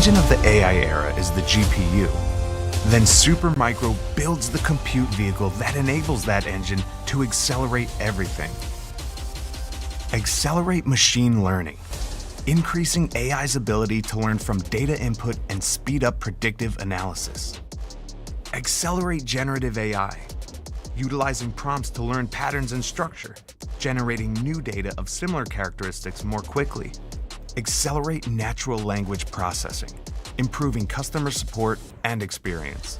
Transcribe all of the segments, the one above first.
engine of the AI era is the GPU. Then Supermicro builds the compute vehicle that enables that engine to accelerate everything. Accelerate machine learning, increasing AI's ability to learn from data input and speed up predictive analysis. Accelerate generative AI, utilizing prompts to learn patterns and structure, generating new data of similar characteristics more quickly. Accelerate natural language processing, improving customer support and experience.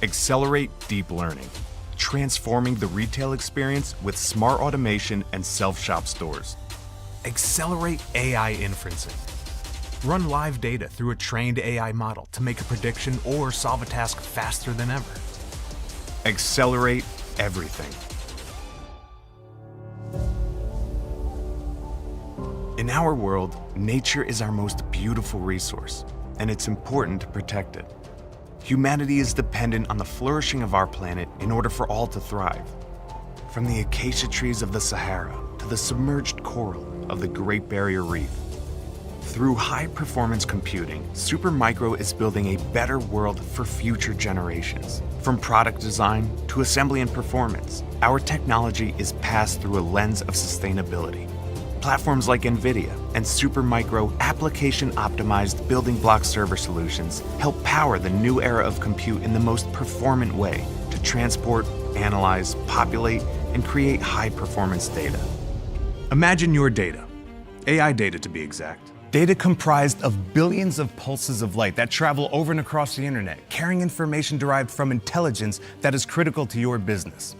Accelerate deep learning, transforming the retail experience with smart automation and self-shop stores. Accelerate AI inferencing. Run live data through a trained AI model to make a prediction or solve a task faster than ever. Accelerate everything. In our world, nature is our most beautiful resource, and it's important to protect it. Humanity is dependent on the flourishing of our planet in order for all to thrive. From the acacia trees of the Sahara to the submerged coral of the Great Barrier Reef. Through high-performance computing, Supermicro is building a better world for future generations. From product design to assembly and performance, our technology is passed through a lens of sustainability. Platforms like NVIDIA and Supermicro application-optimized building block server solutions help power the new era of compute in the most performant way to transport, analyze, populate, and create high-performance data. Imagine your data, AI data to be exact. Data comprised of billions of pulses of light that travel over and across the internet, carrying information derived from intelligence that is critical to your business.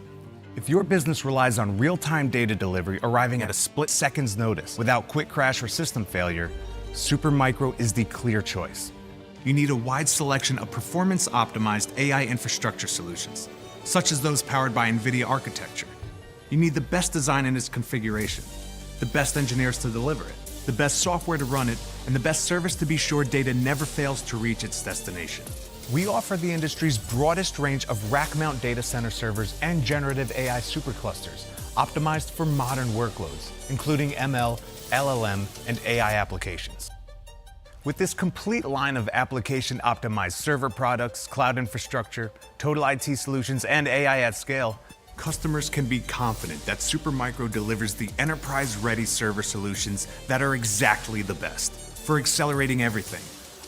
If your business relies on real-time data delivery arriving at a split second's notice without quick crash or system failure, Supermicro is the clear choice. You need a wide selection of performance-optimized AI infrastructure solutions, such as those powered by NVIDIA architecture. You need the best design in its configuration, the best engineers to deliver it, the best software to run it, and the best service to be sure data never fails to reach its destination. We offer the industry's broadest range of rack-mount data center servers and generative AI superclusters, optimized for modern workloads, including ML, LLM, and AI applications. With this complete line of application-optimized server products, cloud infrastructure, total IT solutions, and AI at scale, customers can be confident that Supermicro delivers the enterprise-ready server solutions that are exactly the best for accelerating everything,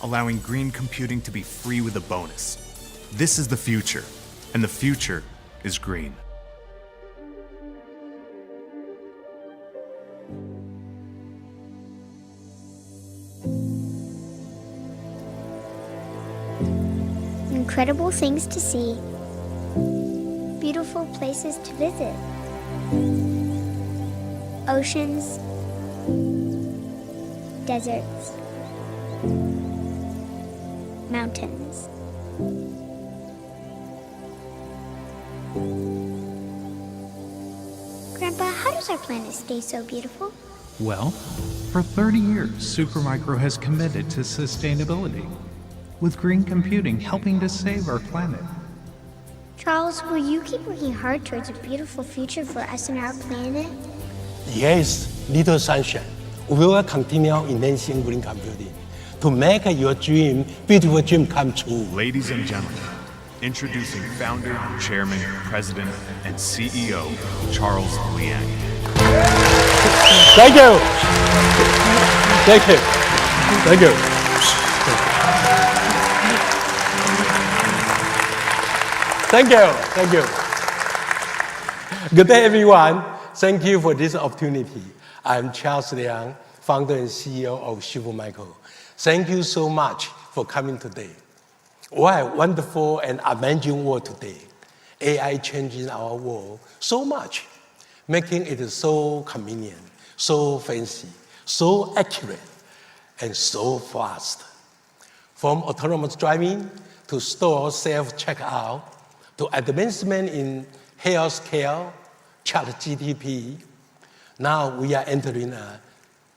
allowing green computing to be free with a bonus. This is the future, and the future is green. Incredible things to see. Beautiful places to visit. Oceans. Deserts. Mountains. Grandpa, how does our planet stay so beautiful? Well, for 30 years, Supermicro has committed to sustainability, with green computing helping to save our planet. Charles, will you keep working hard towards a beautiful future for us and our planet? Yes, little sunshine. We will continue enhancing green computing to make your dream, beautiful dream come true. Ladies and gentlemen, introducing founder, chairman, president, and CEO, Charles Liang. Thank you. Thank you. Thank you. Thank you. Thank you. Good day, everyone. Thank you for this opportunity. I'm Charles Liang, founder and CEO of Supermicro. Thank you so much for coming today. What a wonderful and amazing world today. AI changing our world so much, making it so convenient, so fancy, so accurate, and so fast. From autonomous driving to store self-checkout, to advancement in healthcare, ChatGPT, now we are entering a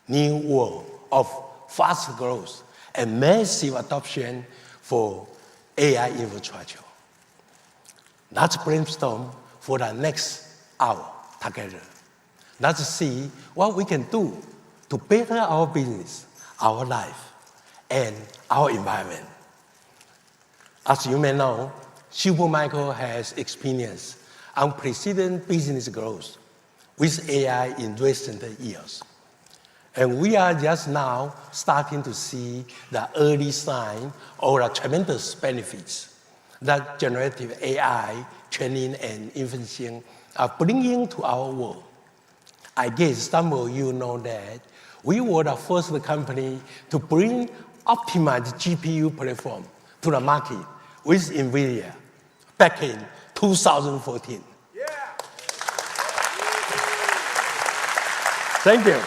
new world of fast growth and massive adoption for AI infrastructure. Let's brainstorm for the next hour together. Let's see what we can do to better our business, our life, and our environment. As you may know, Supermicro has experienced unprecedented business growth with AI in recent years. And we are just now starting to see the early sign of the tremendous benefits that generative AI training and inferencing are bringing to our world. I guess some of you know that we were the first company to bring optimized GPU platform to the market with NVIDIA back in 2014. Yeah. Thank you.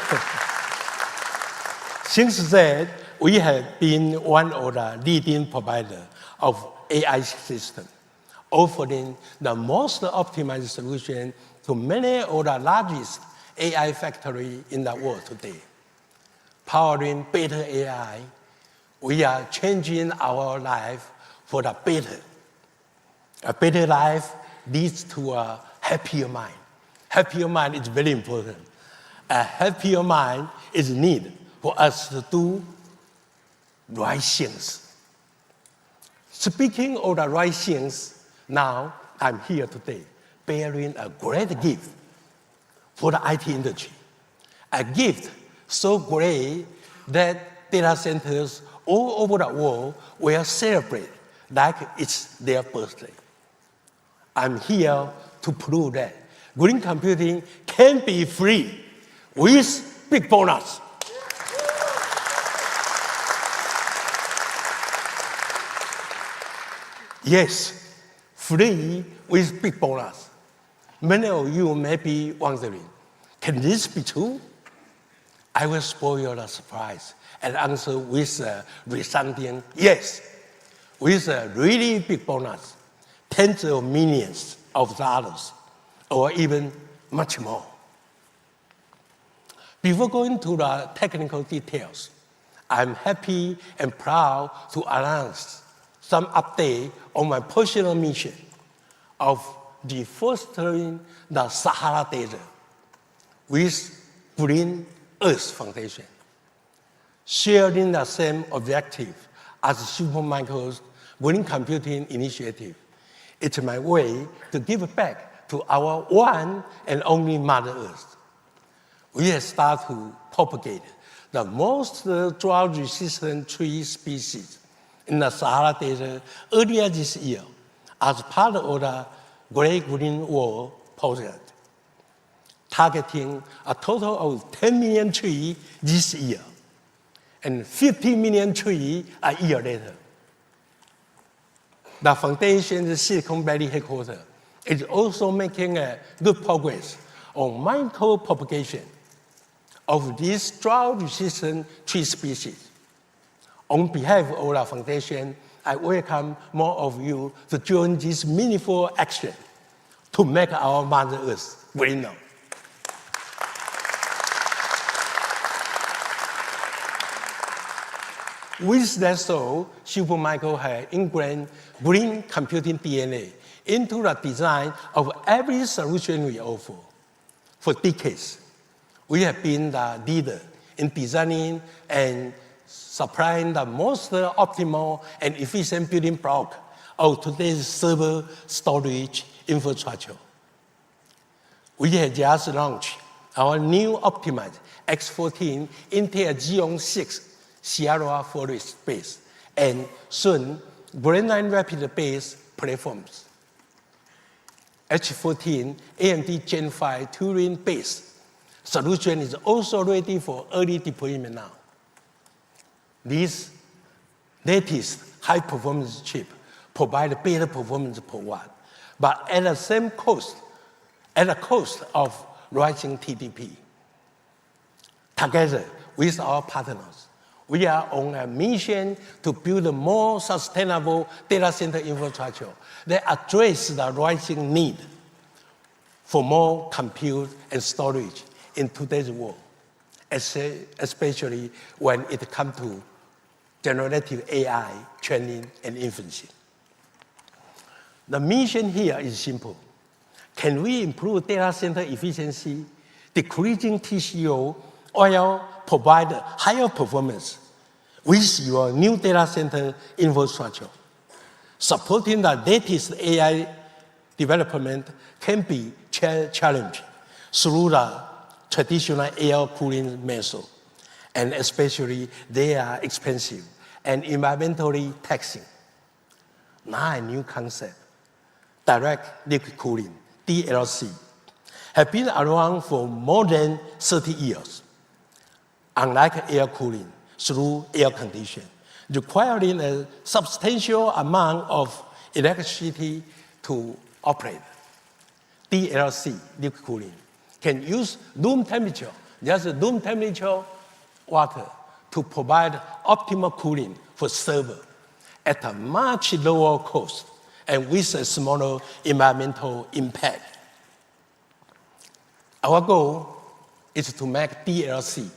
Since then, we have been one of the leading providers of AI systems, offering the most optimized solution to many of the largest AI factories in the world today. Powering better AI, we are changing our life for the better. A better life leads to a happier mind. Happier mind is very important. A happier mind is needed for us to do right things. Speaking of the right things, now I'm here today bearing a great gift for the IT industry. A gift so great that data centers all over the world will celebrate like it's their birthday. I'm here to prove that green computing can be free with big bonus. Yes, free with big bonus. Many of you may be wondering, can this be true? I will spoil the surprise and answer with a resounding yes, with a really big bonus, tens of millions of dollars, or even much more. Before going to the technical details, I'm happy and proud to announce some update on my personal mission of fostering the Sahara Desert with Green Earth Foundation, sharing the same objective as Supermicro's green computing initiative. It's my way to give back to our one and only Mother Earth. We have started to propagate the most drought-resistant tree species in the Sahara Desert earlier this year as part of the Great Green Wall project, targeting a total of 10 million trees this year and 50 million trees a year later. The foundation's Silicon Valley headquarters is also making good progress on micro-propagation of these drought-resistant tree species. On behalf of the foundation, I welcome more of you to join this meaningful action to make our Mother Earth greener. With that so, Supermicro has ingrained green computing DNA into the design of every solution we offer. For decades, we have been the leader in designing and supplying the most optimal and efficient building block of today's server storage infrastructure. We have just launched our new optimized X14 Intel Xeon 6 Sierra Forest-based and soon Granite Rapids-based platforms. H14 AMD Gen 5 Turing-based solution is also ready for early deployment now. These latest high-performance chips provide better performance per watt, but at the same cost, at the cost of rising TDP. Together with our partners, we are on a mission to build a more sustainable data center infrastructure that addresses the rising need for more compute and storage in today's world, especially when it comes to generative AI training and inferencing. The mission here is simple. Can we improve data center efficiency, decreasing TCO, while provide higher performance with your new data center infrastructure. Supporting the latest AI development can be challenging through the traditional air cooling method, and especially they are expensive and environmentally taxing. Now a new concept, direct liquid cooling, DLC, have been around for more than 30 years. Unlike air cooling through air conditioning, requiring a substantial amount of electricity to operate. DLC, liquid cooling, can use room temperature, just room temperature water, to provide optimal cooling for server at a much lower cost and with a smaller environmental impact. Our goal is to make DLC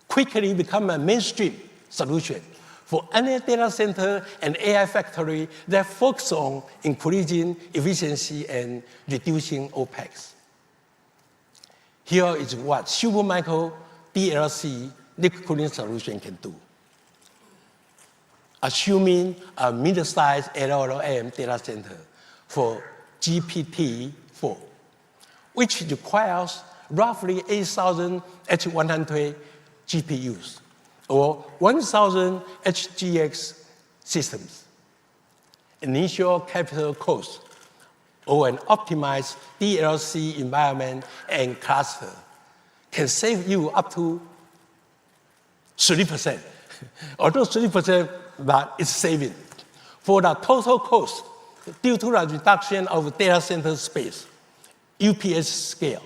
quickly become a mainstream solution for any data center and AI factory that focus on increasing efficiency and reducing OPEX. Here is what Supermicro DLC liquid cooling solution can do. Assuming a mid-sized LLM data center for GPT-4, which requires roughly 8,000 H100 GPUs or 1,000 HGX systems. Initial capital cost or an optimized DLC environment and cluster can save you up to 30%. Although 30%, but it's saving. For the total cost, due to the reduction of data center space, UPS scale,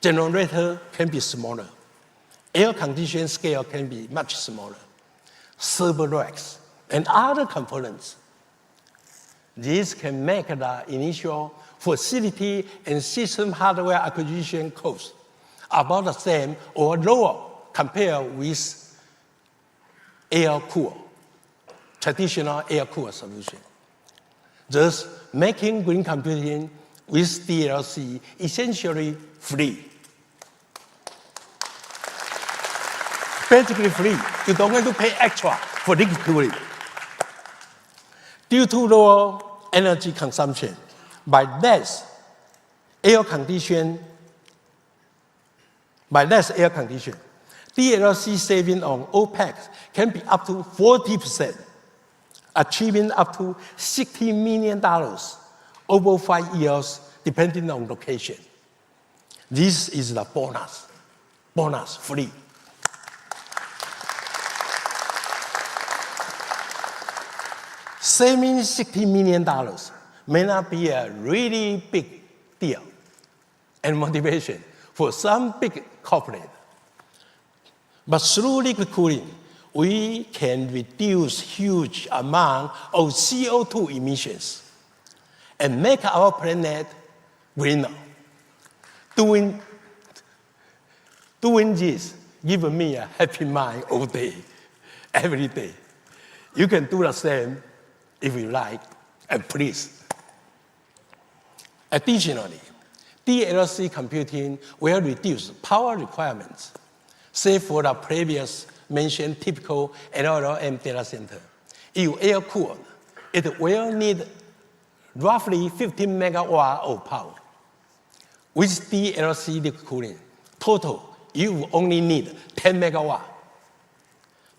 generator can be smaller. Air conditioning scale can be much smaller. Server racks and other components. These can make the initial facility and system hardware acquisition cost about the same or lower compared with air-cooled, traditional air-cooled solution. Thus, making green computing with DLC essentially free. Basically free. You don't have to pay extra for liquid cooling. Due to lower energy consumption by less air conditioning, DLC saving on OPEX can be up to 40%, achieving up to $60 million over 5 years, depending on location. This is the bonus, free. Saving $60 million may not be a really big deal and motivation for some big corporate. But through liquid cooling, we can reduce huge amount of CO2 emissions and make our planet greener. Doing this gives me a happy mind all day, every day. You can do the same if you like, and please. Additionally, DLC computing will reduce power requirements, save for the previous mentioned typical LLM data center. If air-cooled, it will need roughly 15 megawatts of power. With DLC liquid cooling, total, you will only need 10 megawatts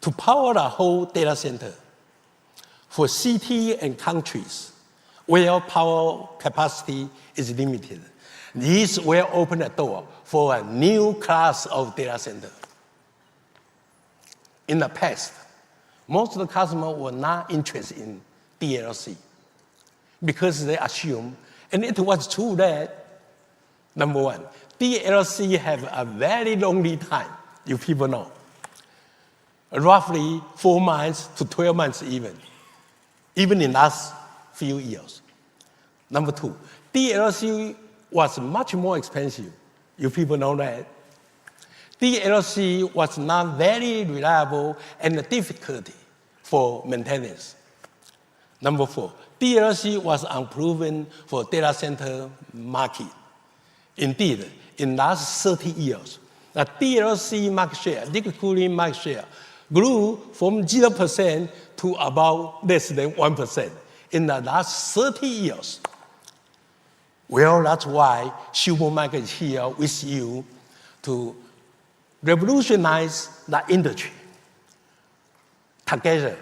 to power the whole data center. For cities and countries where power capacity is limited, this will open the door for a new class of data center. In the past, most of the customers were not interested in DLC because they assumed, and it was true that, number one, DLC have a very long lead time, you people know, roughly 4 months to 12 months even in last few years. Number two, DLC was much more expensive. You people know that. DLC was not very reliable and difficult for maintenance. Number four, DLC was unproven for data center market. Indeed, in last 30 years, the DLC market share, liquid cooling market share, grew from 0% to about less than 1% in the last 30 years. Well, that's why Supermicro is here with you to revolutionize the industry together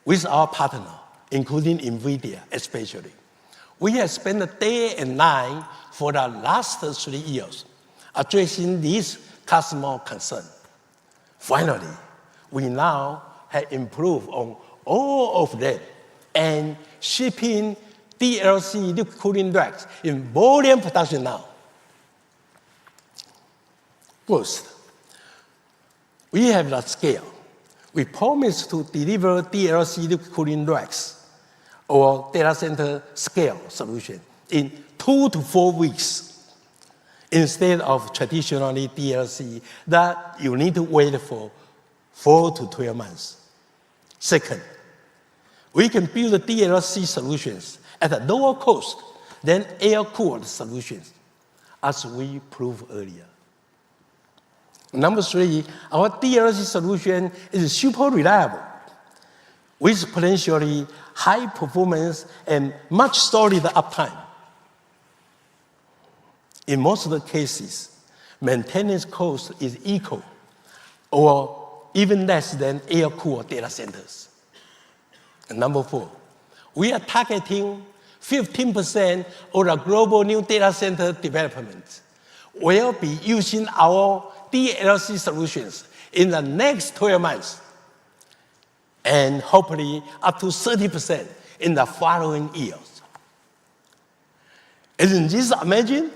with our partner, including NVIDIA especially. We have spent day and night for the last 3 years addressing these customer concerns. Finally, we now have improved on all of them and shipping DLC liquid cooling racks in volume production now. First, we have the scale. We promise to deliver DLC liquid cooling racks or data center scale solution in 2 to 4 weeks instead of traditionally DLC that you need to wait for 4 to 12 months. Second, we can build DLC solutions at a lower cost than air-cooled solutions, as we proved earlier. Number 3, our DLC solution is super reliable with potentially high performance and much solid uptime. In most of the cases, maintenance cost is equal or even less than air-cooled data centers. And number 4, we are targeting 15% of the global new data center development will be using our DLC solutions in the next 12 months, and hopefully up to 30% in the following years. Isn't this amazing?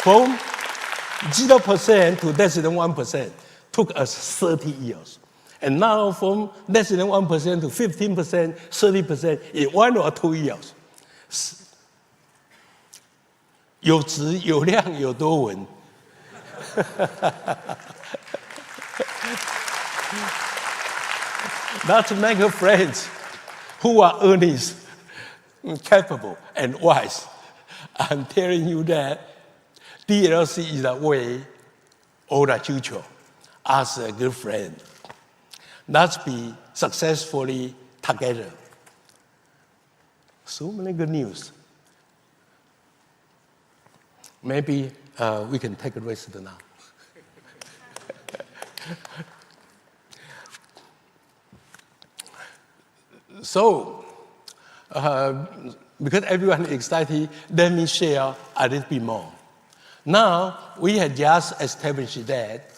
From 0% to less than 1% took us 30 years. And now from less than 1% to 15%, 30% in 1 or 2 years. 有质有量有多稳。Not to make friends who are earnest, capable, and wise. I'm telling you that DLC is the way of the future as a good friend. Let's be successfully together. So many good news. Maybe we can take a rest now. So, because everyone is excited, let me share a little bit more. Now, we have just established that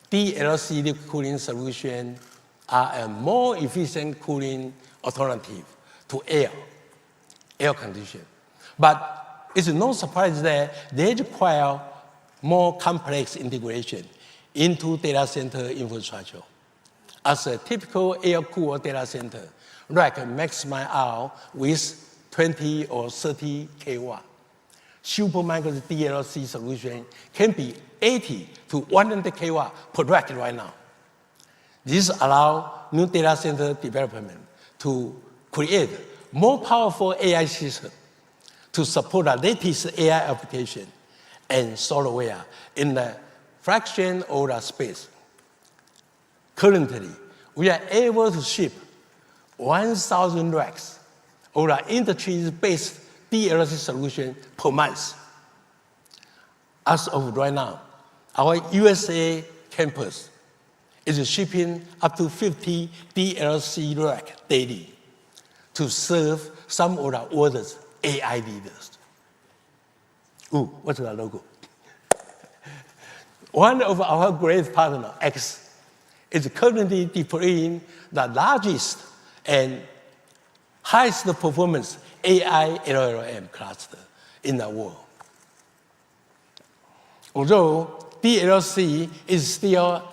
DLC liquid cooling solutions are a more efficient cooling alternative to air conditioning. But it's no surprise that they require more complex integration into data center infrastructure. As a typical air-cooled data center, rack maximize out with 20 or 30 kW. Supermicro's DLC solution can be 80 to 100 kW per rack right now. This allows new data center development to create more powerful AI systems to support the latest AI application and software in the fraction of the space. Currently, we are able to ship 1,000 racks of the industry's best DLC solution per month. As of right now, our USA campus is shipping up to 50 DLC racks daily to serve some of the world's AI leaders. Ooh, what's the logo? One of our great partners, X, is currently deploying the largest and highest performance AI LLM cluster in the world. Although DLC is still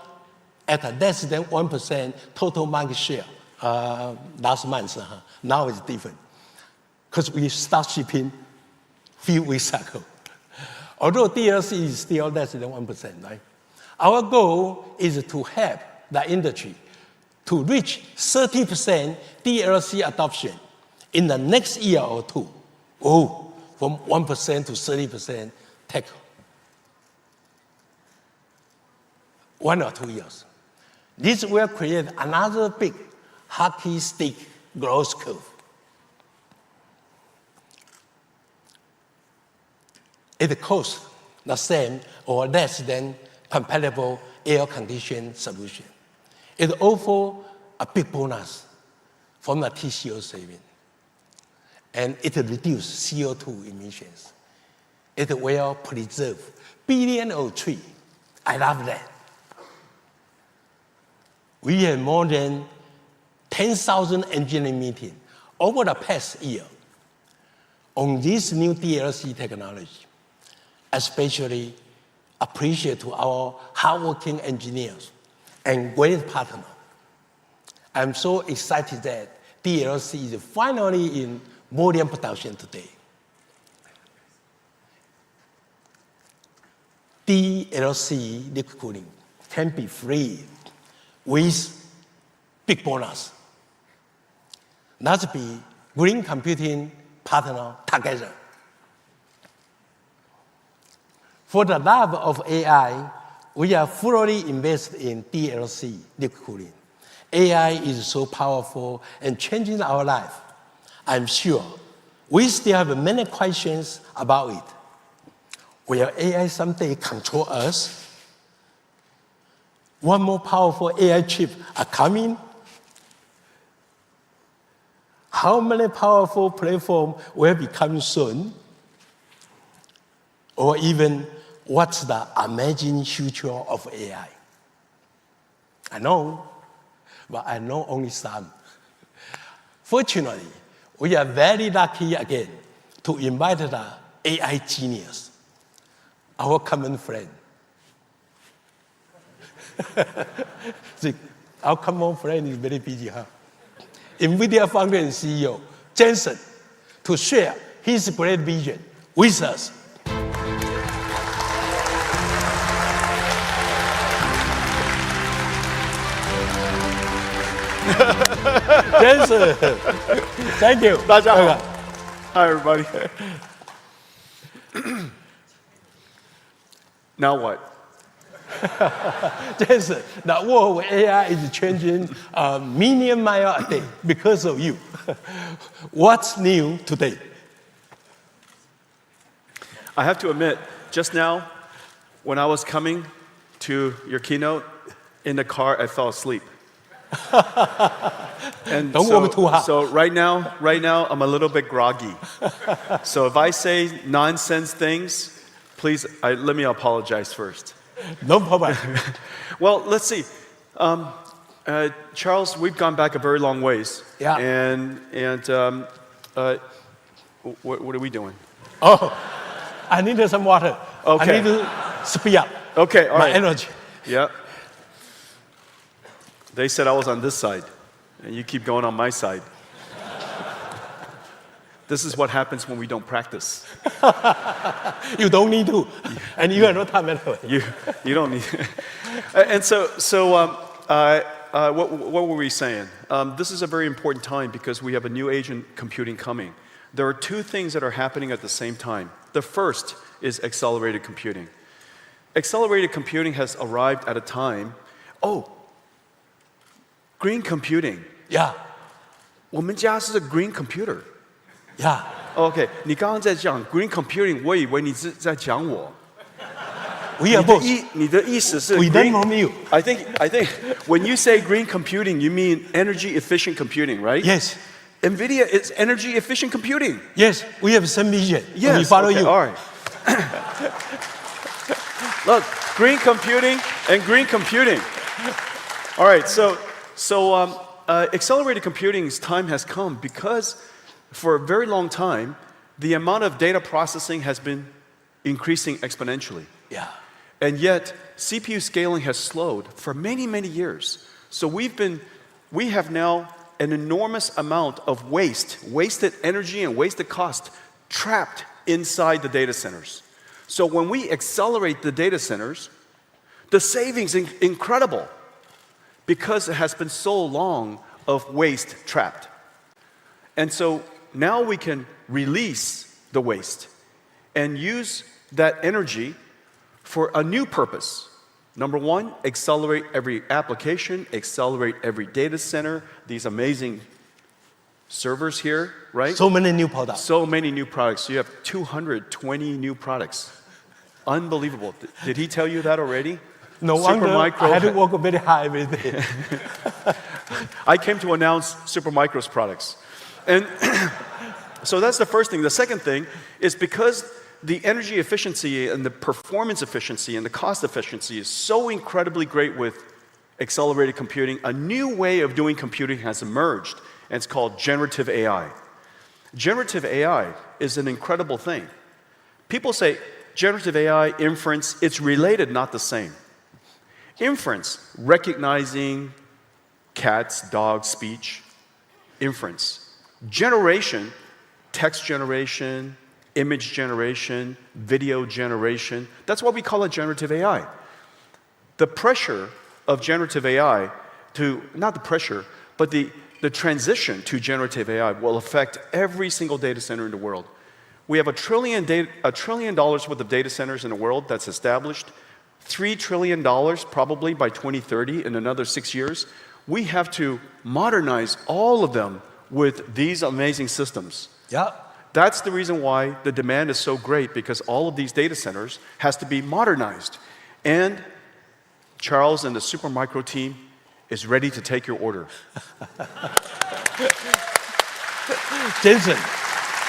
at a less than 1% total market share last month, now it's different, because we start shipping few weeks ago. Although DLC is still less than 1%, right? Our goal is to help the industry to reach 30% DLC adoption in the next year or two. Oh, from 1% to 30% take 1 or 2 years. This will create another big hockey stick growth curve. It costs the same or less than compatible air-conditioned solution. It offers a big bonus from the TCO saving. And it reduces CO2 emissions. It will preserve billions of trees. I love that. We had more than 10,000 engineering meetings over the past year on this new DLC technology, especially appreciate to our hardworking engineers and great partners. I'm so excited that DLC is finally in volume production today. DLC liquid cooling can be free with big bonus. Let's be green computing partner together. For the love of AI, we are fully invested in DLC liquid cooling. AI is so powerful and changing our life. I'm sure we still have many questions about it. Will AI someday control us? One more powerful AI chip are coming? How many powerful platforms will be coming soon? Or even, what's the amazing future of AI? I know, but I know only some. Fortunately, we are very lucky again to invite the AI genius, our common friend. Our common friend is very busy, huh? NVIDIA founder and CEO, Jensen, to share his great vision with us. Jensen, thank you. 大家好. Hi, everybody. Now what? Jensen, the world of AI is changing a million miles a day because of you. What's new today? I have to admit, just now, when I was coming to your keynote, in the car, I fell asleep. And Don't warm it too hot. So right now, I'm a little bit groggy. So if I say nonsense things, please, let me apologize first. No problem. Well, let's see. Charles, we've gone back a very long ways. Yeah. And what are we doing? Oh, I need some water. Okay. I need to speed up Okay, all my right. energy. Yeah. They said I was on this side, and you keep going on my side. This is what happens when we don't practice. You don't need to, and you have no time anyway. You don't need. And what were we saying? This is a very important time because we have a new age in computing coming. There are two things that are happening at the same time. The first is accelerated computing. Accelerated computing has arrived at a time. Oh, green computing. Yeah, 我们家是 green computer. yeah. OK， 你刚刚在讲 green computing， 我以为你是在讲我。We are both. 你的意思是 We green, learn from you. I think when you say green computing, you mean energy efficient computing, right? Yes, NVIDIA is energy efficient computing. yes. We have some vision. Yes, We follow okay, you. All right. Look, green computing and green computing. All right, so accelerated computing's time has come because for a very long time, the amount of data processing has been increasing exponentially. Yeah. And yet, CPU scaling has slowed for many, many years. So we have now an enormous amount of wasted energy and wasted cost trapped inside the data centers. So when we accelerate the data centers, the savings is incredible because it has been so long of waste trapped. And so now we can release the waste and use that energy for a new purpose. Number one, accelerate every application, accelerate every data center, these amazing servers here, right? So many new products. So many new products. You have 220 new products. Unbelievable. Did he tell you that already? No wonder I had to work very hard every day. I came to announce Supermicro's products. And so that's the first thing. The second thing is because the energy efficiency and the performance efficiency and the cost efficiency is so incredibly great with accelerated computing, a new way of doing computing has emerged, and it's called generative AI. Generative AI is an incredible thing. People say generative AI, inference, it's related, not the same. Inference, recognizing cats, dogs, speech, inference. Generation, text generation, image generation, video generation. That's why we call it generative AI. The pressure of generative AI not the pressure, but the transition to generative AI will affect every single data center in the world. We have $1 trillion worth of data centers in the world that's established, $3 trillion probably by 2030 in another 6 years. We have to modernize all of them with these amazing systems. Yeah. That's the reason why the demand is so great, because all of these data centers has to be modernized. And Charles and the Supermicro team is ready to take your order. Jensen.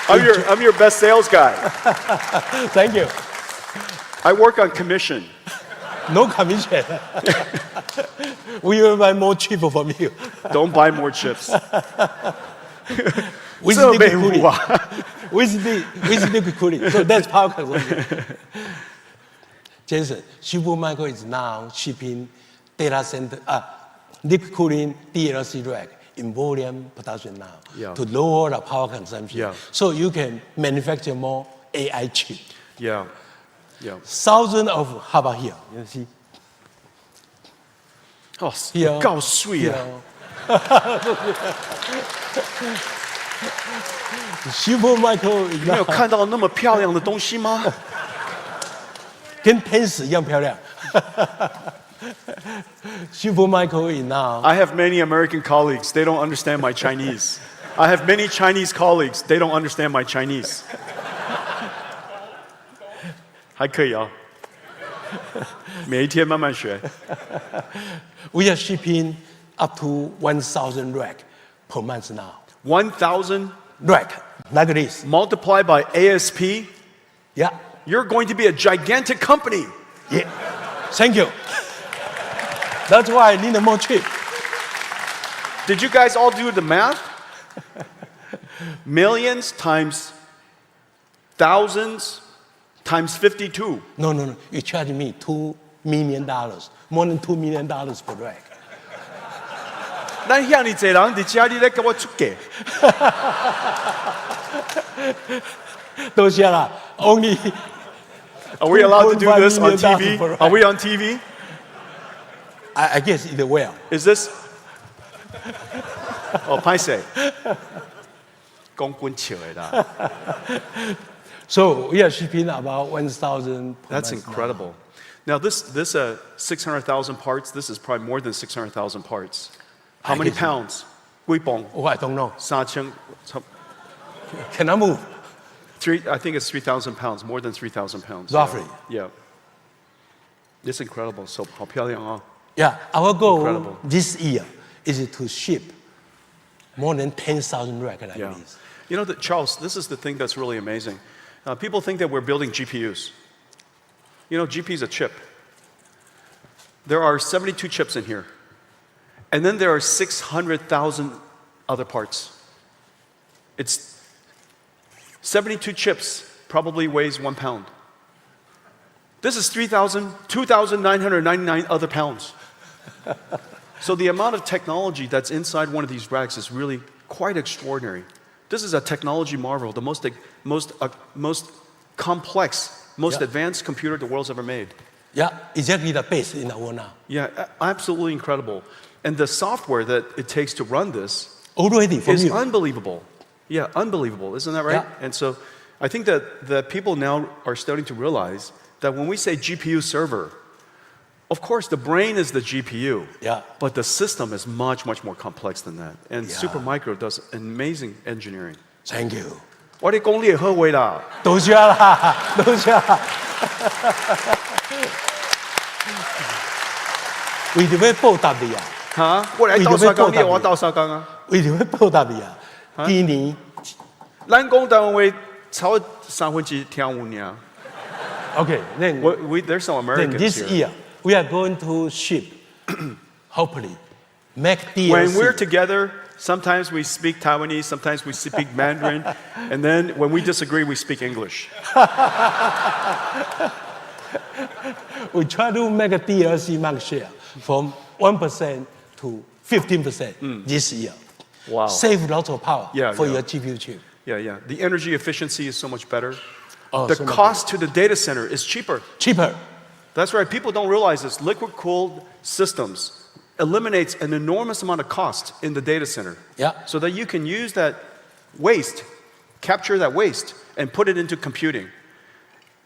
I'm your best sales guy. Thank you. I work on commission. No commission. We will buy more chip from you. Don't buy more chips. With liquid cooling. With liquid cooling. So that's power consumption. Jensen, Supermicro is now shipping data center, liquid cooling DLC rack in volume production now to lower the power consumption. Yeah. So you can manufacture more AI chip. Yeah. Thousands of, how about here? You see? Oh, Here. 够水啊！ Supermicro 你没有看到那么漂亮的东西吗？跟天使一样漂亮。Supermicro is now. I have many American colleagues. They don't understand my Chinese. I have many Chinese colleagues. They don't understand my Chinese. 还可以啊，每一天慢慢学。We are shipping up to 1,000 rack per month now. 1,000 Rack, like this. multiplied by ASP. Yeah. You're going to be a gigantic company. Yeah. Thank you. That's why I need more chip. Did you guys all do the math? Millions times thousands times 52. No. You charge me $2 million, more than $2 million per rack. 咱遐尼侪人伫家里咧，给我出价。多谢啦。Only. Are we allowed to do this on $2.5 TV? million Are we on TV? I guess it will. Is this? Oh, 歹勢，講滾笑的啦。 So we are shipping about 1,000. That's incredible. Now this 600,000 parts. This is probably more than 600,000 parts. How many pounds? 幾磅？ Oh, I don't know. 3,000. Can I move? I think it's 3,000 pounds. More than 3,000 pounds. Roughly. Yeah. It's incredible. So 好漂亮啊。 Yeah, our goal Incredible. this year is to ship more than 10,000 rack like Yeah. this. You know, Charles, this is the thing that's really amazing. People think that we're building GPUs. You know, GPU is a chip. There are 72 chips in here. And then there are 600,000 other parts. It's 72 chips, probably weighs 1 pound. This is 2,999 other pounds. So the amount of technology that's inside one of these racks is really quite extraordinary. This is a technology marvel, the most complex, most advanced computer the world's ever made. Yeah, exactly the best in the world now. Yeah, absolutely incredible. And the software that it takes to run this Already from is you. unbelievable. Yeah, unbelievable. Isn't that right? Yeah. And so I think that people now are starting to realize that when we say GPU server, Of course, the brain is the GPU. Yeah. But the system is much, much more complex than that. And Yeah. Supermicro does amazing engineering. Thank you. 我哋講你好偉啦。多謝啦，多謝啦。為咗要報答你啊！嚇！我嚟鬥沙鋼，你我鬥沙鋼啊！為咗要報答你啊！今年咱講單位超3分之聽有呢。 Okay, then There's some then Americans this here. year we are going to ship, hopefully, make DLC. When we're together, sometimes we speak Taiwanese, sometimes we speak Mandarin, and then when we disagree, we speak English. We try to make a DLC market share from 1% to 15% this year. Wow. Save lots of power Yeah, for yeah. your GPU chip. Yeah. The energy efficiency is so much better. Oh, The so much cost to the data center is cheaper. Cheaper. That's right. People don't realize this. Liquid-cooled systems eliminates an enormous amount of cost in the data center. Yeah. So that you can use that waste, capture that waste, and put it into computing.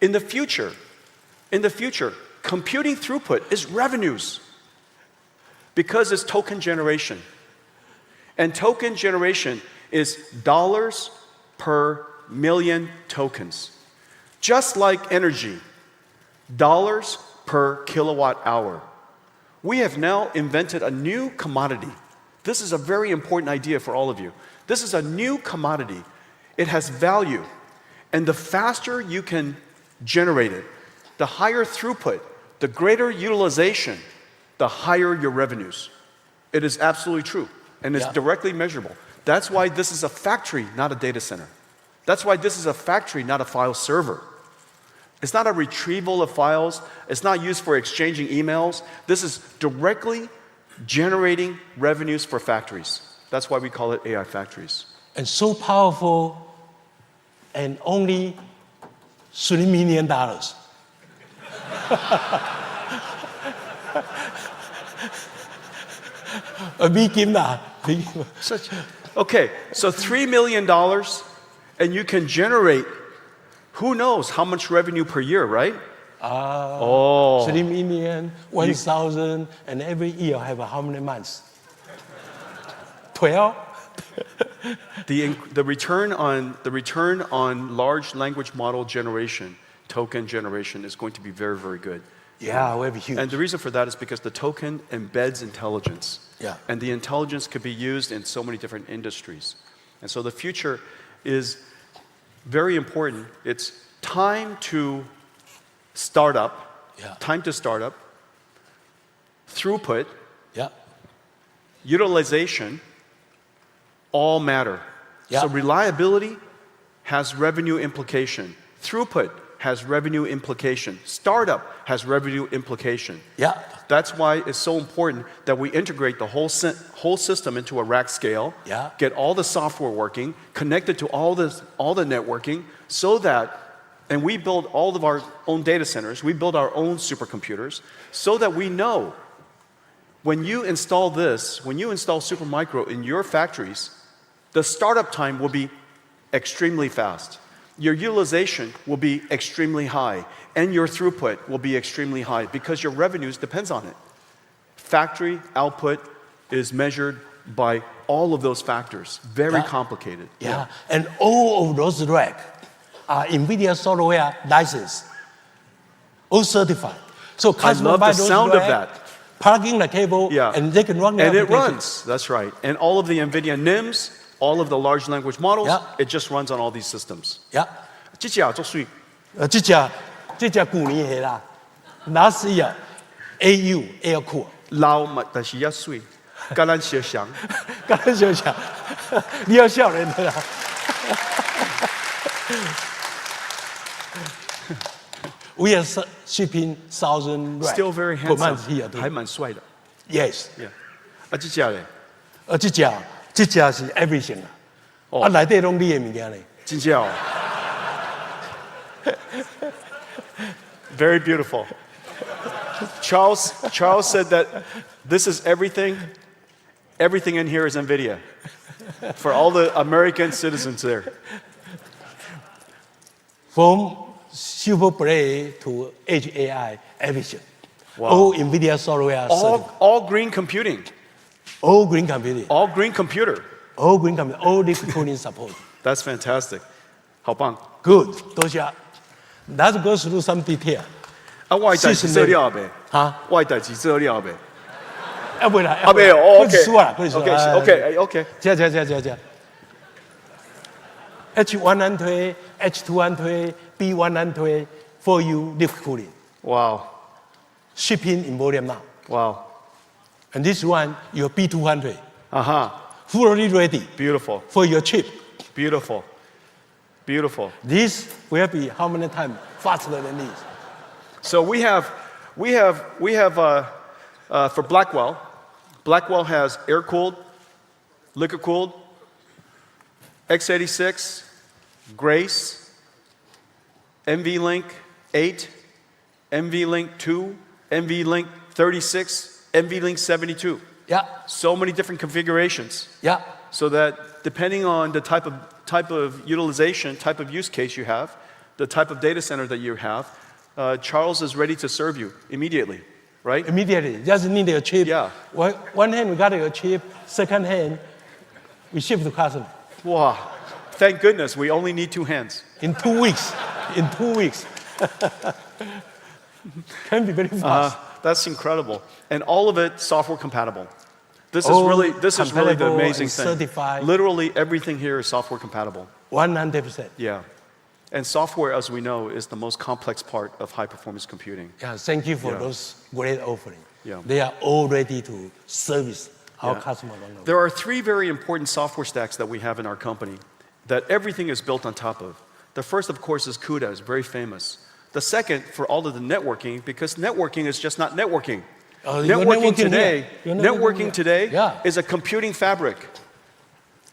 In the future, computing throughput is revenues because it's token generation. And token generation is dollars per million tokens. Just like energy, dollars per kilowatt hour. We have now invented a new commodity. This is a very important idea for all of you. This is a new commodity. It has value. And the faster you can generate it, the higher throughput, the greater utilization, the higher your revenues. It is absolutely true. And it's directly measurable. That's why this is a factory, not a data center. That's why this is a factory, not a file server. It's not a retrieval of files. It's not used for exchanging emails. This is directly generating revenues for factories. That's why we call it AI factories. And so powerful, and only $3 million. Okay, so $3 million, and you can generate who knows how much revenue per year, right? 3 million, 1,000, and every year have how many months? 12? The return on large language model generation, token generation, is going to be very, very good. Yeah, very huge. And the reason for that is because the token embeds intelligence. Yeah. And the intelligence could be used in so many different industries. And so the future is very important. It's time to start up, throughput, utilization, all matter. So reliability has revenue implication. Throughput has revenue implication. Startup has revenue implication. That's why it's so important that we integrate the whole system into a rack scale, get all the software working, connect it to all the networking, so that, and we build all of our own data centers, we build our own supercomputers, so that we know when you install this, when you install Supermicro in your factories, the startup time will be extremely fast. Your utilization will be extremely high, and your throughput will be extremely high because your revenues depends on it. Factory output is measured by all of those factors. Very complicated. And all of those racks are NVIDIA software licensed, all certified. So I love the sound of that. Plug in the cable, and they can run the And it application. runs, that's right. And all of the NVIDIA NIMs, all of the large language models, it just runs on all these systems. 这只做水，这只旧年的啦，last year AU air cool， 老嘛但是也水，跟咱小翔。刚才想想，你要笑人的啦。We are shipping 1,000 racks Still very per month handsome， here too. 还蛮帅的。 Yes， 这只嘞，这只是 everything 啊，内底拢你的物件嘞。真正哦。Very beautiful. Charles said that this is everything. Everything in here is NVIDIA. For all the American citizens there. From super play to Edge AI, everything. All NVIDIA software. All green computing. All green computing. All green computer. All green computing. All liquid cooling support. That's fantastic. 好棒。 Good. 多谢。Let's go through some detail. 啊，我的代志做了呗。哈，我的代志做了呗。要不然，啊，没有哦，OK。OK。这。H1 推 ，H2 推 ，B1 推 ，for you liquid cooling. Wow. Shipping in volume now. Wow. And this one, your B200. Fully ready. Beautiful. For your chip. Beautiful. This will be how many times faster than this? So we have for Blackwell. Blackwell has air-cooled, liquid-cooled, x86, Grace, NVLink 8, NVLink 2, NVLink 36, NVLink 72. Yeah. So many different configurations. Yeah. So that depending on the type of utilization, type of use case you have, the type of data center that you have, Charles is ready to serve you immediately, right? Immediately. Just need a chip. Yeah. One hand we got your chip. Second hand, we ship to customer. Wow. Thank goodness we only need 2 hands. In 2 weeks. Can be very fast. That's incredible. And all of it software compatible. This is really the amazing thing. Certified. Literally everything here is software compatible. 100%. Yeah. And software, as we know, is the most complex part of high-performance computing. Yeah, thank you for those great offerings. Yeah. They are all ready to service our Yeah. customers. around the world. There are 3 very important software stacks that we have in our company that everything is built on top of. The first, of course, is CUDA. It's very famous. The second, for all of the networking, because networking is just not networking. Networking today Yeah. is a computing fabric.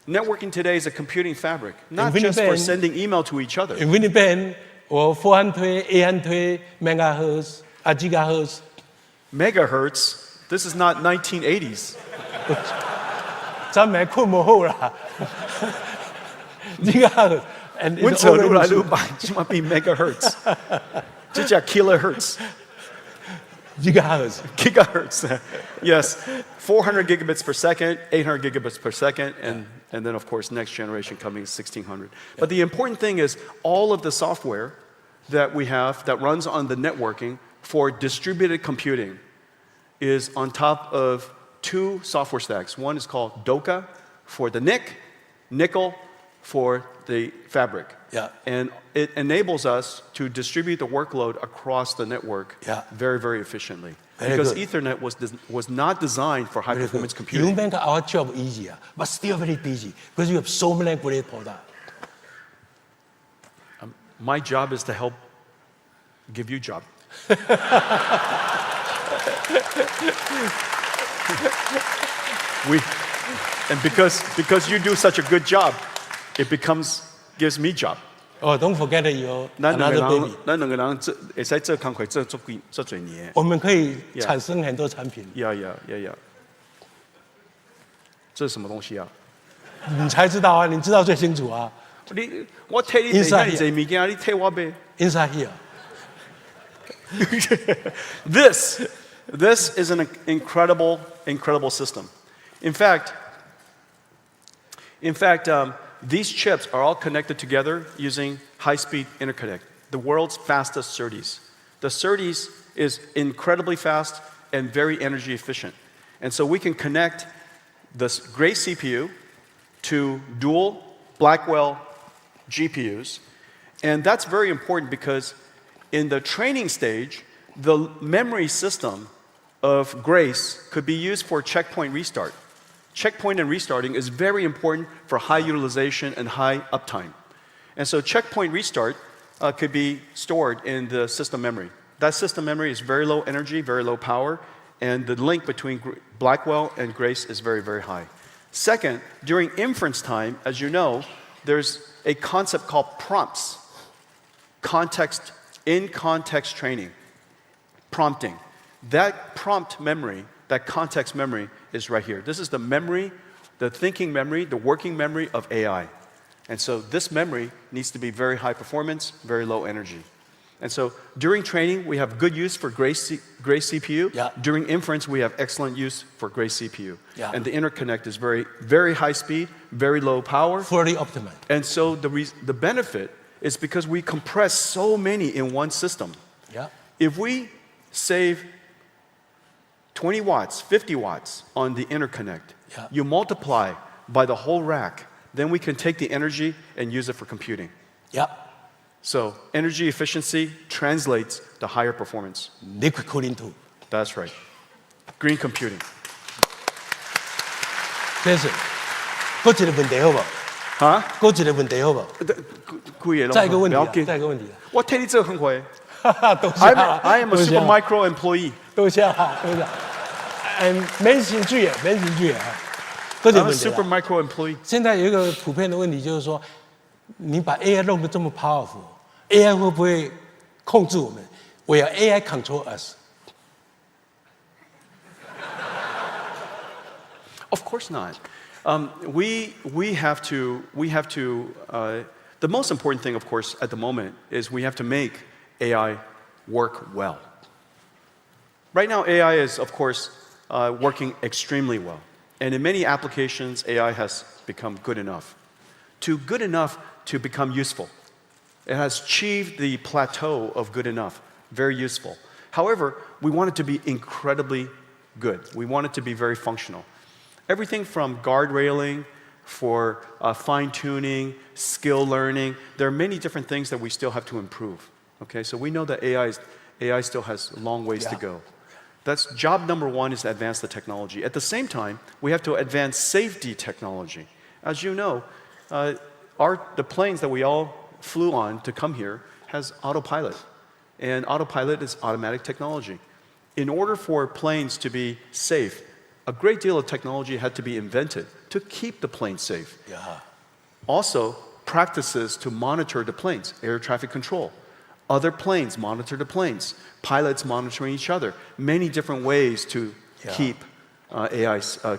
Networking today is a computing fabric, not just for sending email to each other. In Winnipeg, or 400, 800 megahertz, gigahertz. Megahertz, this is not 1980s. 咱们困不好啦。gigahertz. And it's 阮做愈来 already- 愈慢，即马变 megahertz，这叫 kilohertz。 gigahertz. Gigahertz. Yes, 400 gigabits per second, 800 gigabits per second, and then, of course, next generation coming is 1600. But the important thing is all of the software that we have that runs on the networking for distributed computing is on top of 2 software stacks. One is called DOCA for the NIC, nickel for the fabric. Yeah. And it enables us to distribute the workload across the network Yeah. very, very efficiently. Very Because good. Ethernet was not designed for high performance You computing. make our job easier, but still very busy because you have so many great products. My job is to help give you job. And because you do such a good job, it gives me job. Oh, don't forget your 咱两 another 个 baby. 人，咱两个人会使做工课做几年。我们可以产生很多产品， Yeah. 这是什么东西啊？你才知道啊，你知道最清楚啊。我替你买这物件，你替我买。 Inside here, This is an incredible system. In fact, these chips are all connected together using high-speed interconnect, the world's fastest SerDes. The SerDes is incredibly fast and very energy efficient. And so we can connect this great CPU to dual Blackwell GPUs. And that's very important because in the training stage, the memory system of Grace could be used for checkpoint restart. Checkpoint and restarting is very important for high utilization and high uptime. And so checkpoint restart could be stored in the system memory. That system memory is very low energy, very low power, and the link between Blackwell and Grace is very, very high. Second, during inference time, as you know, there's a concept called prompts, in-context training, prompting. That prompt memory, that context memory is right here. This is the memory, the thinking memory, the working memory of AI. And so this memory needs to be very high performance, very low energy. And so during training, we have good use for Grace CPU. Yeah. During inference, we have excellent use for Grace CPU. Yeah. And the interconnect is very, very high speed, very low power. Fully optimized. And so the benefit is because we compress so many in one system. Yeah. If we save 20 watts, 50 watts on the interconnect, Yeah. you multiply by the whole rack, then we can take the energy and use it for computing. Yeah. So energy efficiency translates to higher performance. Liquid cooling too. That's right. Green computing. Jensen，还有一个问题好不好？哈？还有一个问题好不好？再一个问题啊，再一个问题啊。我替你做很快。多谢啊 I am a 多谢啊 Supermicro employee. 多謝啊，多謝。免錢注意，免錢注意啊。嗰條 I'm a 問題啦。 Supermicro employee. 現在有一個普遍的問題就是說，你把 AI 弄得這麼 powerful，AI 會不會控制我們？Will AI control us? Of course not. We have to. The most important thing, of course, at the moment is we have to make AI work well. Right now, AI is, of course, working extremely well, and in many applications, AI has become good enough. Good enough to become useful. It has achieved the plateau of good enough, very useful. However, we want it to be incredibly good. We want it to be very functional. Everything from guardrailing, for fine-tuning, skill learning, there are many different things that we still have to improve. Okay, so we know that AI still has long ways to go. That's job number one, is to advance the technology. At the same time, we have to advance safety technology. As you know, the planes that we all flew on to come here has autopilot. And autopilot is automatic technology. In order for planes to be safe, a great deal of technology had to be invented to keep the plane safe. Yeah. Also, practices to monitor the planes, air traffic control. Other planes monitor the planes, pilots monitoring each other. Many different ways to keep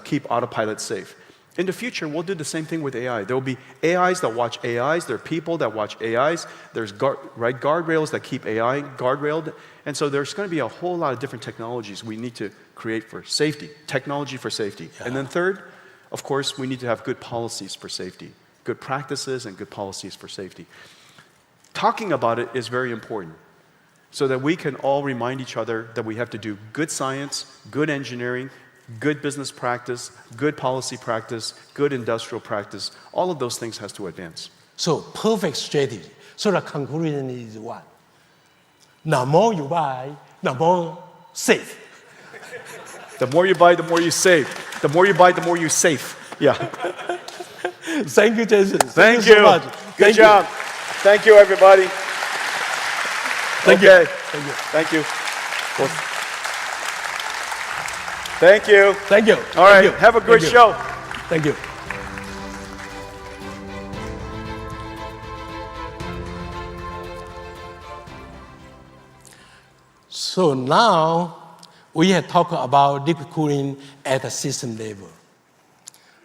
keep autopilot safe. In the future, we'll do the same thing with AI. There will be AIs that watch AIs. There are people that watch AIs. There's guardrails that keep AI guardrailed. And so there's going to be a whole lot of different technologies we need to create for safety, technology for safety. Yeah. And then third, of course, we need to have good policies for safety, good practices and good policies for safety. Talking about it is very important so that we can all remind each other that we have to do good science, good engineering, good business practice, good policy practice, good industrial practice. All of those things has to advance. So perfect strategy. So the conclusion is what? The more you buy, the more safe. The more you buy, the more you save. The more you buy, the more you save. Yeah. Thank you, Jensen. Thank you you. so much. Good job. Thank you, everybody. Thank okay. you. Thank you. Thank you. Well, thank you. Thank you. All right. Have a great show. Thank you. So now we have talked about liquid cooling at a system level.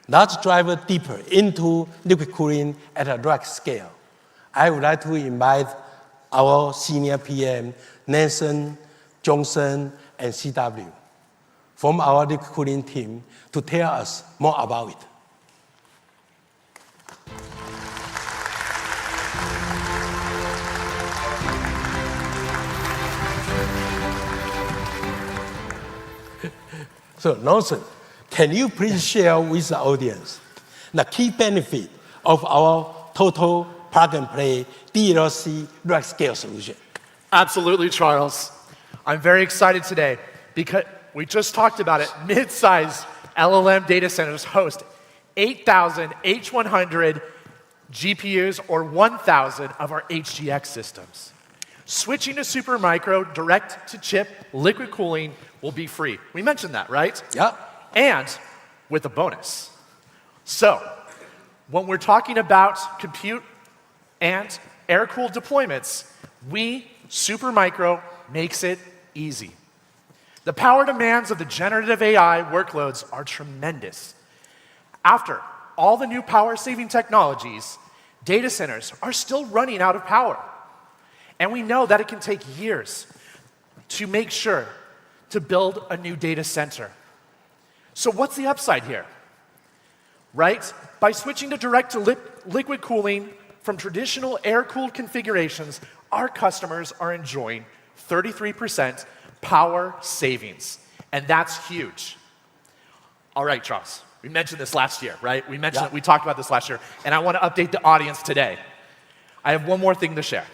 Let's dive deeper into liquid cooling at a rack scale. I would like to invite our senior PM, Nathan, Johnson, and CW, from our liquid cooling team to tell us more about it. So, Nathan, can you please share with the audience the key benefit of our total plug-and-play DLC rack scale solution? Absolutely, Charles. I'm very excited today because we just talked about it. Mid-size LLM data centers host 8,000 H100 GPUs or 1,000 of our HGX systems. Switching to Supermicro direct-to-chip liquid cooling will be free. We mentioned that, right? Yep. And with a bonus. So, when we're talking about compute and air-cooled deployments, Supermicro makes it easy. The power demands of the generative AI workloads are tremendous. After all the new power-saving technologies, data centers are still running out of power. And we know that it can take years to make sure to build a new data center. So what's the upside here? Right? By switching to direct to liquid cooling from traditional air-cooled configurations, our customers are enjoying 33% power savings. And that's huge. All right, Charles, we mentioned this last year, right? We talked about this last year, and I want to update the audience today. I have one more thing to share.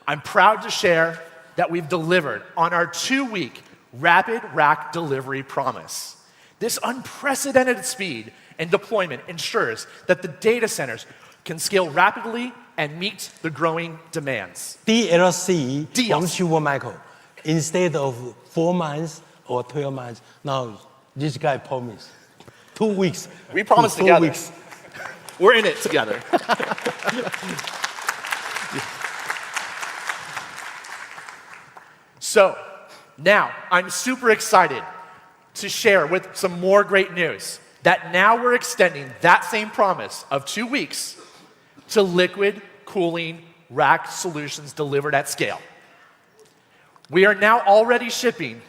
I'm proud to share that we've delivered on our 2-week rapid rack delivery promise. This unprecedented speed and deployment ensures that the data centers can scale rapidly and meet the growing demands. DLC DLC. from Supermicro. Instead of 4 months or 12 months, now this guy promised 2 weeks. We promised 2 together. weeks. We're in it together. So now I'm super excited to share with some more great news that now we're extending that same promise of 2 weeks to liquid cooling rack solutions delivered at scale. We are now already shipping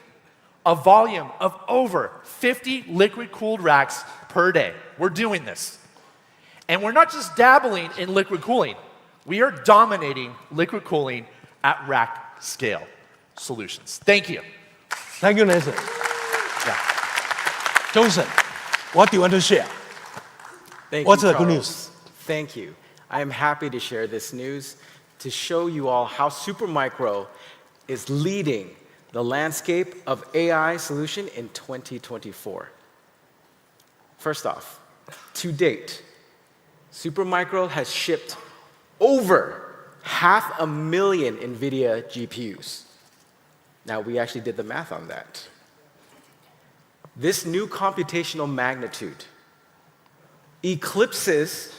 a volume of over 50 liquid-cooled racks per day. We're doing this. And we're not just dabbling in liquid cooling. We are dominating liquid cooling at rack scale solutions. Thank you. Thank you, Nathan. Yeah. Johnson, what do you want to share? Thank What's you, the good Charles. news? Thank you. I am happy to share this news to show you all how Supermicro is leading the landscape of AI solution in 2024. First off, to date, Supermicro has shipped over 500,000 NVIDIA GPUs. Now, we actually did the math on that. This new computational magnitude eclipses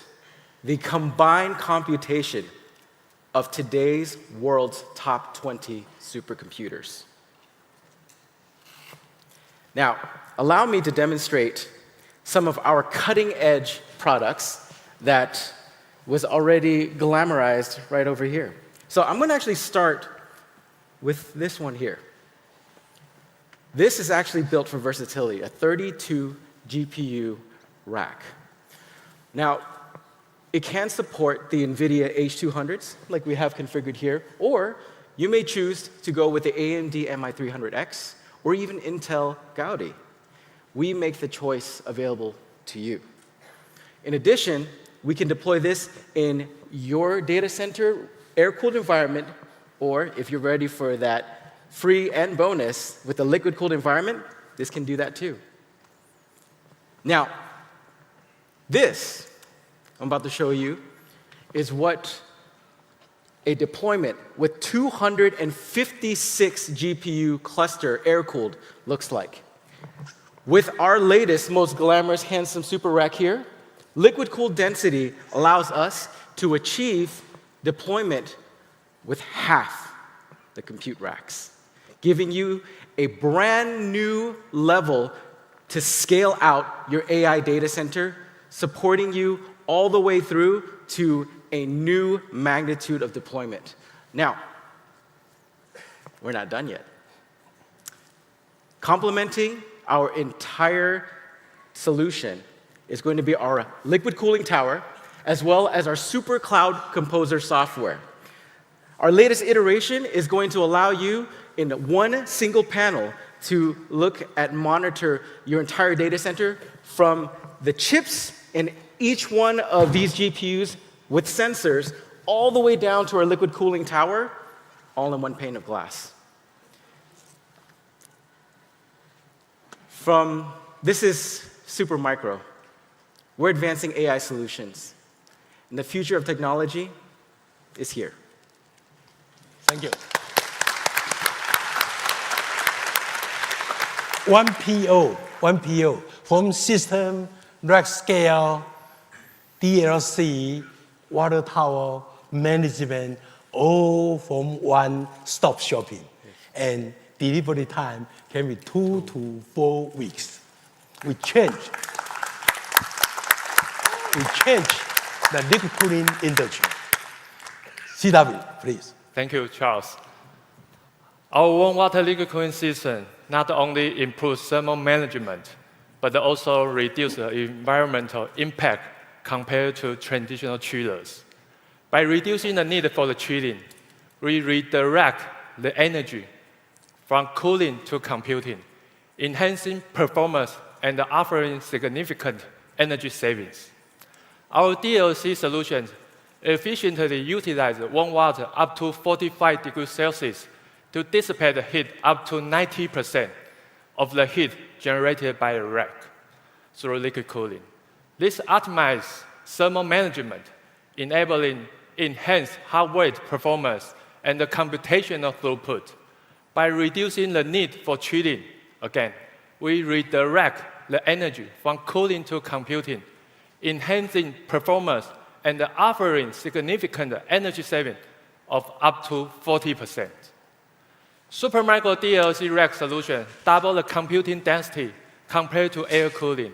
the combined computation of today's world's top 20 supercomputers. Now, allow me to demonstrate some of our cutting-edge products that was already glamorized right over here. So I'm going to actually start with this one here. This is actually built for versatility, a 32 GPU rack. Now, it can support the NVIDIA H200s, like we have configured here, or you may choose to go with the AMD MI300X, or even Intel Gaudi. We make the choice available to you. In addition, we can deploy this in your data center air-cooled environment, or if you're ready for that free and bonus with a liquid-cooled environment, this can do that too. Now, this I'm about to show you is what a deployment with 256 GPU cluster air-cooled looks like. With our latest, most glamorous, handsome super rack here, liquid-cooled density allows us to achieve deployment with half the compute racks, giving you a brand new level to scale out your AI data center, supporting you all the way through to a new magnitude of deployment. Now, we're not done yet. Complementing our entire solution is going to be our liquid cooling tower, as well as our Super Cloud Composer software. Our latest iteration is going to allow you in one single panel to look at monitor your entire data center from the chips in each one of these GPUs with sensors all the way down to our liquid cooling tower, all in one pane of glass. This is Supermicro. We're advancing AI solutions. And the future of technology is here. Thank you. One PO from system, rack scale, DLC, water tower, management, all from one-stop shopping. And delivery time can be 2 to 4 weeks. We change the liquid cooling industry. CW, please. Thank you, Charles. Our warm water liquid cooling system not only improves thermal management, but also reduces the environmental impact compared to traditional chillers. By reducing the need for the chilling, we redirect the energy from cooling to computing, enhancing performance and offering significant energy savings. Our DLC solutions efficiently utilize warm water up to 45 degrees Celsius to dissipate the heat up to 90% of the heat generated by the rack through liquid cooling. This optimizes thermal management, enabling enhanced hot weight performance and the computational throughput. By reducing the need for chilling, again, we redirect the energy from cooling to computing, enhancing performance and offering significant energy savings of up to 40%. Supermicro DLC rack solution double the computing density compared to air cooling.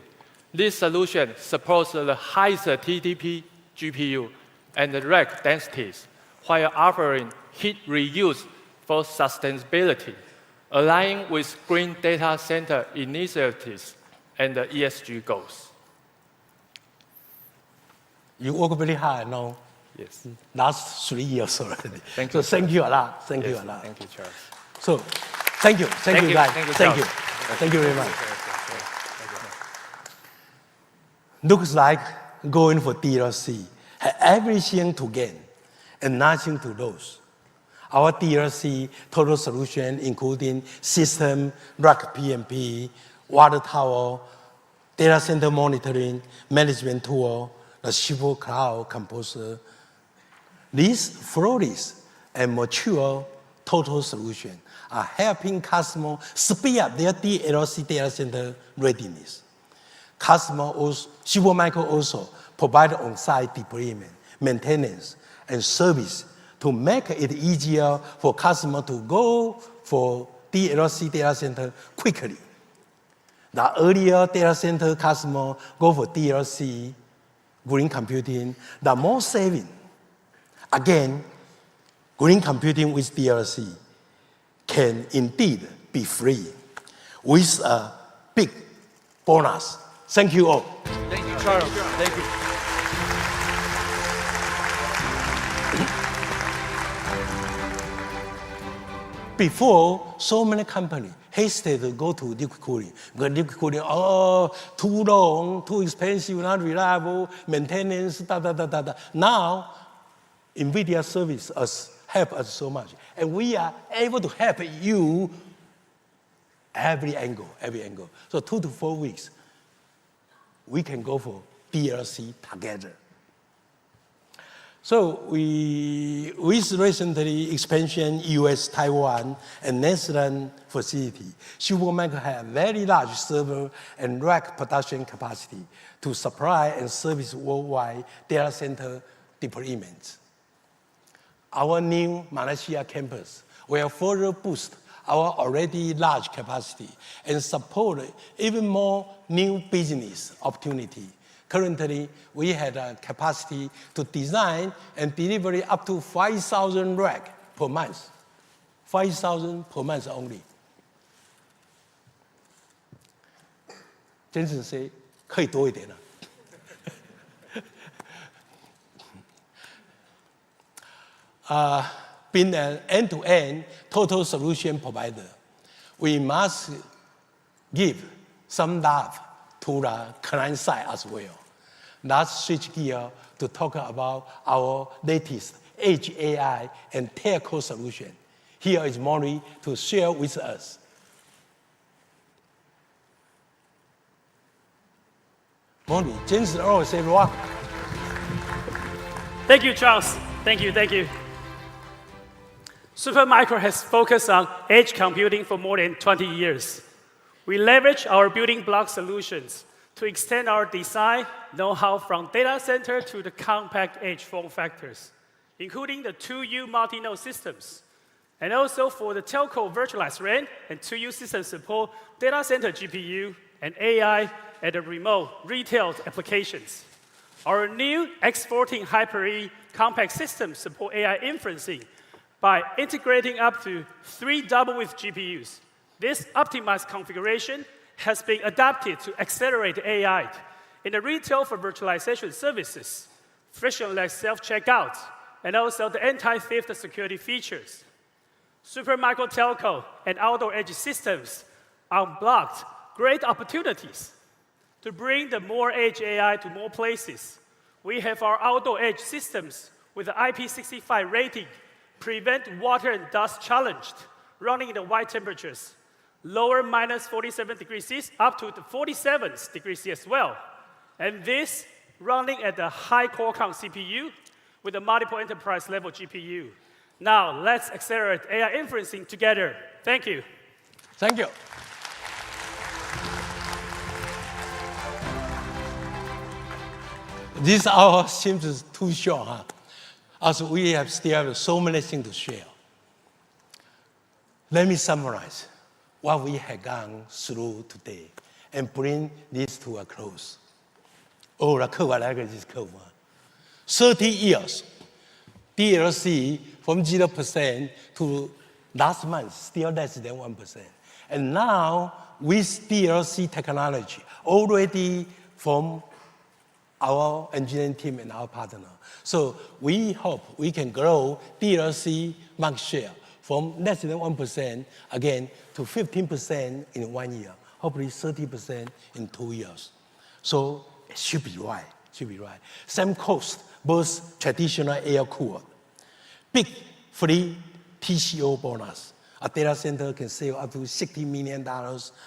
This solution supports the highest TDP GPU and rack densities while offering heat reuse for sustainability, aligning with green data center initiatives and the ESG goals. You work very hard now. Yes. Last 3 years already. Thank you. So thank you a lot. Thank you a lot. Thank you, Charles. So, thank you guys. Thank you, Thank you. Charles. Thank you very much. Looks like going for DLC had everything to gain and nothing to lose. Our DLC total solution, including system, rack PMP, water tower, data center monitoring, management tool, the Super Cloud Composer. These flawless and mature total solutions are helping customers speed up their DLC data center readiness. Supermicro also provide on-site deployment, maintenance, and service to make it easier for customers to go for DLC data center quickly. The earlier data center customer go for DLC, green computing, the more saving. Again, green computing with DLC can indeed be free with a big bonus. Thank you all. Thank you, Charles. Thank you. Before, so many companies hesitate to go to liquid cooling. Because liquid cooling, too long, too expensive, not reliable, maintenance, Now, NVIDIA service help us so much. And we are able to help you every angle. So 2 to 4 weeks, we can go for DLC together. So with recently expansion US, Taiwan, and Netherlands facility, Supermicro have very large server and rack production capacity to supply and service worldwide data center deployments. Our new Malaysia campus will further boost our already large capacity and support even more new business opportunity. Currently, we had a capacity to design and deliver up to 5,000 racks per month. 5,000 per month only. Jensen say, 可以多一点了。Being an end-to-end total solution provider, we must give some love to the client side as well. Let's switch gear to talk about our latest Edge AI and telco solution. Here is Maury to share with us. Maury, Jensen always say rock. Thank you, Charles. Thank you. Supermicro has focused on edge computing for more than 20 years. We leverage our building block solutions to extend our design know-how from data center to the compact edge form factors, including the 2U multi-node systems, and also for the telco virtualized RAN and 2U system support data center GPU and AI and the remote retail applications. Our new X14 Hyper-E compact system support AI inferencing, by integrating up to 3 double-width GPUs. This optimized configuration has been adapted to accelerate AI in the retail for virtualization services, frictionless self-checkout, and also the anti-theft security features. Supermicro telco and outdoor edge systems unblocked great opportunities to bring the more edge AI to more places. We have our outdoor edge systems with the IP65 rating, prevent water and dust challenged, running in the wide temperatures, lower minus 47 degrees C up to the 47 degrees C as well. And this running at the high core count CPU with a multiple enterprise level GPU. Now, let's accelerate AI inferencing together. Thank you. Thank you. This hour seems too short, huh? As we still have so many things to share. Let me summarize what we have gone through today and bring this to a close. Oh, the curve, I like this curve. 30 years, DLC from 0% to last month, still less than 1%. And now, with DLC technology, already from our engineering team and our partner. So we hope we can grow DLC market share from less than 1% again to 15% in 1 year, hopefully 30% in 2 years. So it should be right, Same cost, both traditional air cooled. Big free TCO bonus. A data center can save up to $60 million,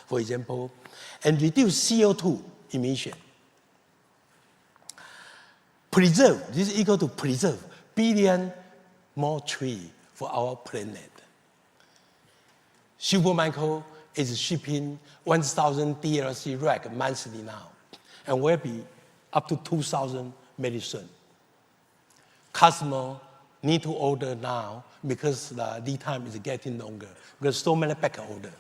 for example, and reduce CO2 emission. Preserve, this is equal to preserve billion more trees for our planet. Supermicro is shipping 1,000 DLC rack monthly now, and will be up to 2,000 very soon. Customer need to order now because the lead time is getting longer, because so many back order.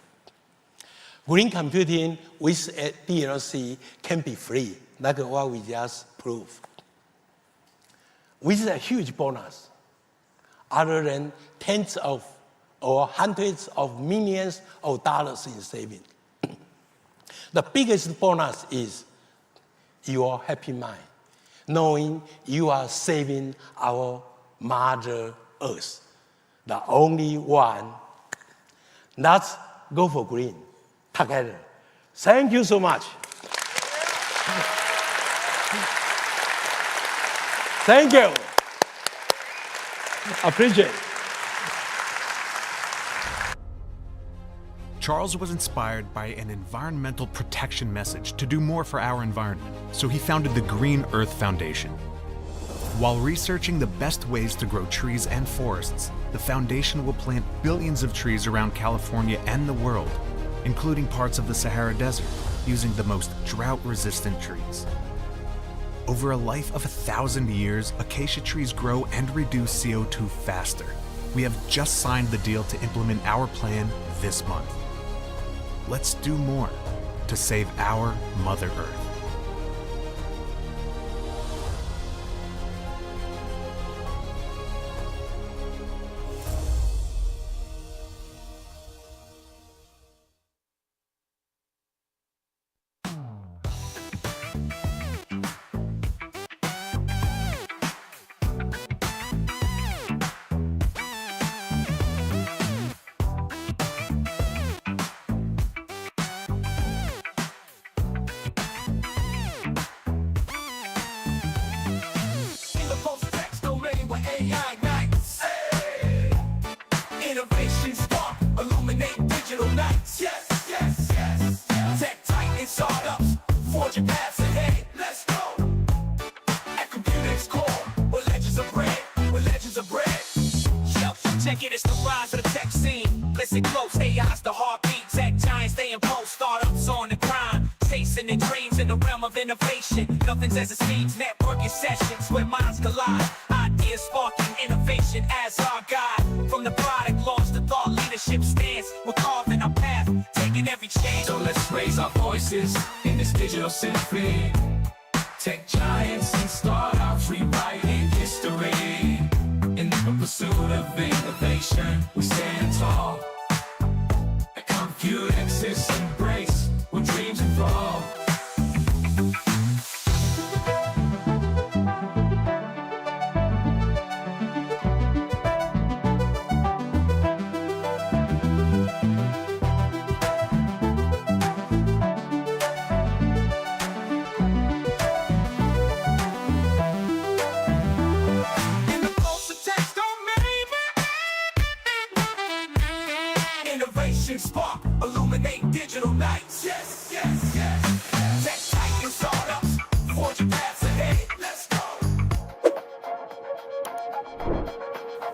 Green computing with a DLC can be free, like what we just proved. With a huge bonus, other than tens of or hundreds of millions of dollars in saving. The biggest bonus is your happy mind, knowing you are saving our Mother Earth, the only one. Let's go for green together. Thank you so much. Thank you. Appreciate it. Charles was inspired by an environmental protection message to do more for our environment, so he founded the Green Earth Foundation. While researching the best ways to grow trees and forests, the foundation will plant billions of trees around California and the world, including parts of the Sahara Desert, using the most drought-resistant trees. Over a life of 1,000 years, acacia trees grow and reduce CO2 faster. We have just signed the deal to implement our plan this month. Let's do more to save our Mother Earth. Innovation spark, illuminate digital nights. Yes, yes, yes. Tech titan startups, forging paths ahead. Let's go. At Computing's core, where legends are bred, Check it, it's the rise of the tech scene. Listen close, AI's the heartbeat. Tech giants, they impose startups on the grind. Chasing their dreams in the realm of innovation. Nothing's as it seems, networking sessions where minds collide. Ideas sparking innovation as our guide. From the product launch to thought leadership stance, we're carving our path, taking every change. So let's raise our voices in this digital symphony. Tech giants and startups rewriting history in the pursuit of innovation.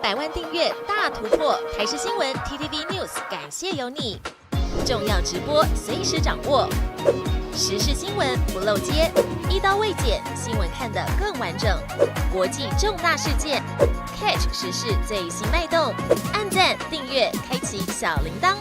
100万订阅大突破，台视新闻 TTVNews 感谢有你。重要直播随时掌握，时事新闻不漏接，一刀未剪，新闻看得更完整。国际重大事件 ，catch 时事最新脉动，按赞订阅，开启小铃铛。